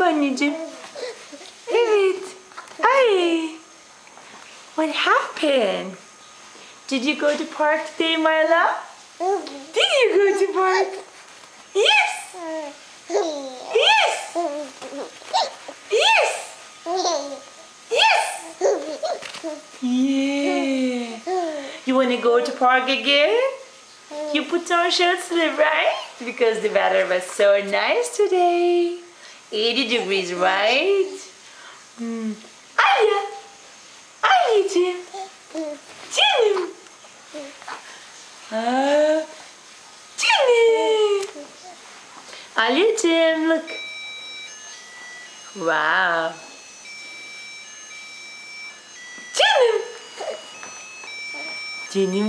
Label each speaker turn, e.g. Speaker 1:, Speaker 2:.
Speaker 1: mı anneciğim? Evet. Ay. What happened? Did you go to park today, my love? Did you go to park? Yes. Yes. Yes. Yes. Yeah. You want to go to park again? You put on short sleeve, right? Because the weather was so nice today. 80 degrees, right? Alya. Anneciğim. Canım. Aa, canım. Alyacığım, look. Wow. Canım. Canım.